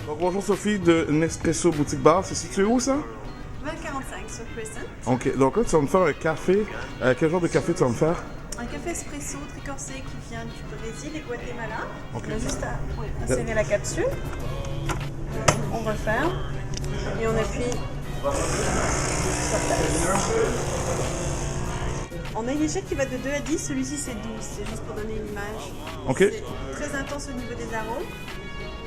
Donc, bonjour Sophie de Nespresso Boutique Bar. C'est situé où ça? 2045 sur Crescent. Ok, donc là tu vas me faire un café. Quel genre de café tu vas me faire? Un café espresso tricorsé qui vient du Brésil et Guatemala. Ok. On a juste à insérer la capsule. On referme et on appuie sur place. On a une échelle qui va de 2 à 10, celui-ci c'est 12, c'est juste pour donner une image. Ok. C'est très intense au niveau des arômes.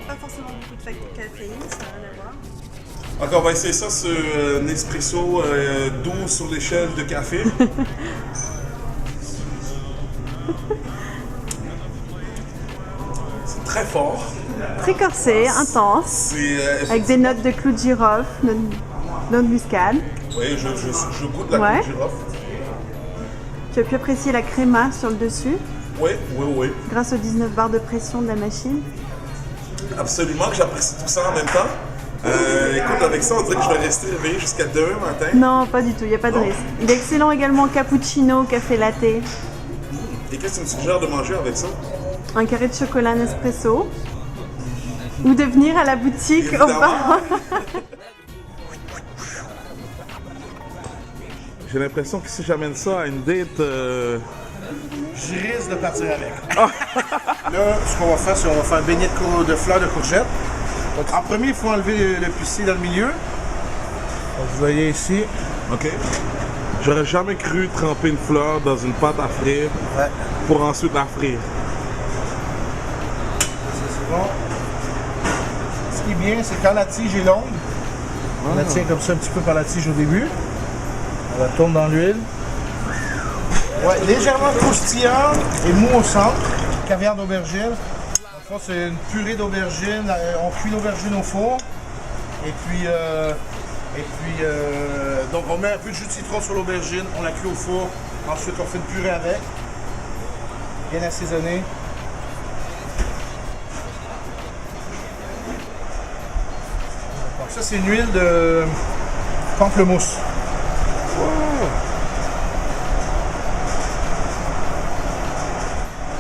Pas forcément beaucoup de caféine, ça n'a rien à voir. Ok, on va essayer ça sur Nespresso 12 sur l'échelle de café. C'est très fort. Très corsé, intense, C'est avec des notes de clou de girofle, notes de muscade. oui, je goûte la Ouais. clou de girofle. Tu as pu apprécier la créma sur le dessus, Oui, oui, oui. grâce aux 19 barres de pression de la machine. Absolument que j'apprécie tout ça en même temps. Écoute, avec ça, on dirait que je vais rester éveillé jusqu'à demain matin. Non, pas du tout, il n'y a pas de Non. risque. Il est excellent également cappuccino, café latte, Et qu'est-ce que tu me suggères de manger avec ça? un carré de chocolat Nespresso. Ou de venir à la boutique au Évidemment. bar. J'ai l'impression que si j'amène ça à une date, Je risque de partir avec. Là, ce qu'on va faire, c'est qu'on va faire un beignet de fleurs de courgette. Donc, en premier, il faut enlever le pistil dans le milieu. Donc, vous voyez ici. ok. J'aurais jamais cru tremper une fleur dans une pâte à frire Ouais, pour ensuite la frire. ça, c'est bon. Ce qui est bien, c'est quand la tige est longue, on la tient comme ça un petit peu par la tige au début. On la tourne dans l'huile. Ouais, légèrement croustillant et mou au centre. Caviar d'aubergine. Dans le fond, c'est une purée d'aubergine. On cuit l'aubergine au four. Et puis, donc on met un peu de jus de citron sur l'aubergine. On la cuit au four. Ensuite, on fait une purée avec. Bien assaisonnée. Donc ça, c'est une huile de pamplemousse.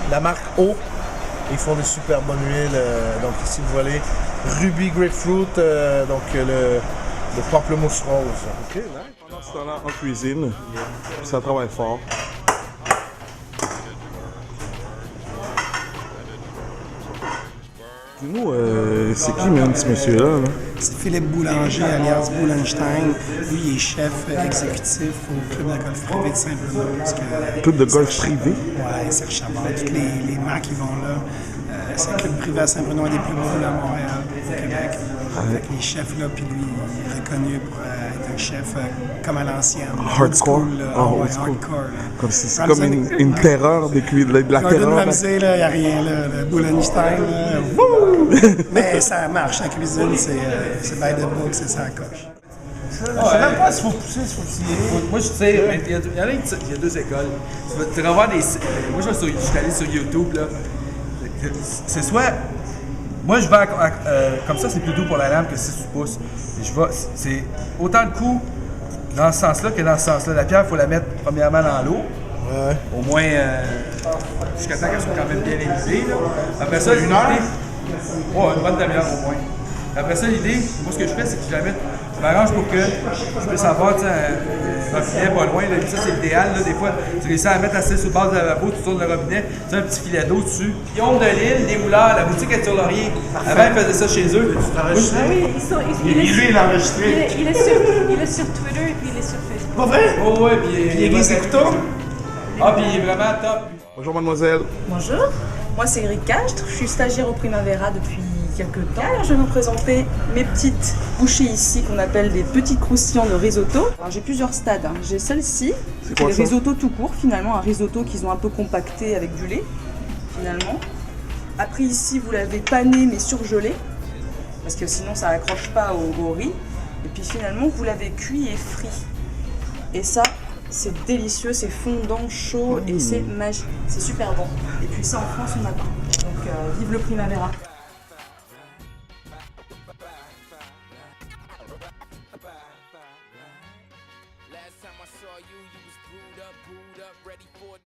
La marque O, ils font des super bonnes huiles. Donc ici, vous voyez Ruby Grapefruit, le pamplemousse rose. Ok, nice. Pendant ce temps-là, en cuisine, ça travaille fort. Dis-nous, c'est qui même ce monsieur-là? Là? C'est Philippe Boulanger, alias Boulenstein. Lui, il est chef exécutif au Club de golf privé de Saint-Bruno. Club de golf privé? Oui, Serge Chabot. Toutes les marques qui vont là. C'est un club privé à Saint-Bruno, un des plus beaux à Montréal, au Québec. Avec les chefs là, puis lui, il est reconnu pour être un chef comme à l'ancienne. Hardcore? Old school, là. Ah, Ouais, old school. hardcore. Là. Comme si c'est Dans comme les années- une terreur de la Gordon terreur. Ramsay, il n'y a rien là. Le Boulenstein, là, wouh! Mais ça marche, la cuisine, c'est by the book, c'est ça la coche. Je sais même pas s'il faut pousser, s'il faut tirer. Moi, je tire, mais il y en a il y a deux écoles. Tu vas voir des. Moi, je suis allé sur YouTube, là. C'est soit. Moi, je vais comme ça, c'est plus doux pour la lame que si tu pousses. Et je vais. C'est autant de coups dans ce sens-là que dans ce sens-là. La pierre, il faut la mettre premièrement dans l'eau. Ouais. Au moins. Jusqu'à temps qu'elle soit quand même bien émisée, là. Après ça, Une heure? Ouais, une bonne demi-heure au moins. Après ça, l'idée, moi, ce que je fais, c'est que je m'arrange pour que je puisse avoir un robinet pas loin. Là. Ça, c'est l'idéal. Là. Des fois, tu réussis à mettre assez sur base de lavabo, tu tournes le robinet, tu as un petit filet d'eau dessus. Guillaume de Lille, des mouleurs, la boutique est sur Laurier. Avant, ils faisaient ça chez eux. Ah oui, Lui, il a enregistré. il est sur Twitter et puis il est sur Facebook. Pas vrai? Oh, ouais, puis Il aiguise des couteaux? Ah, puis il est vraiment top. Bonjour mademoiselle. Bonjour, moi c'est Eric Castre, je suis stagiaire au Primavera depuis quelques temps. Alors, je vais vous présenter mes petites bouchées ici qu'on appelle des petits croustillants de risotto. Alors j'ai plusieurs stades, hein. J'ai celle-ci, C'est qui est quoi le ça? risotto tout court finalement, un risotto qu'ils ont un peu compacté avec du lait finalement. Après ici vous l'avez pané mais surgelé, parce que sinon ça accroche pas au riz. Et puis finalement vous l'avez cuit et frit. Et ça, c'est délicieux, c'est fondant, chaud et c'est magique. C'est super bon. Et puis ça en France on n'a pas. Donc vive le Primavera.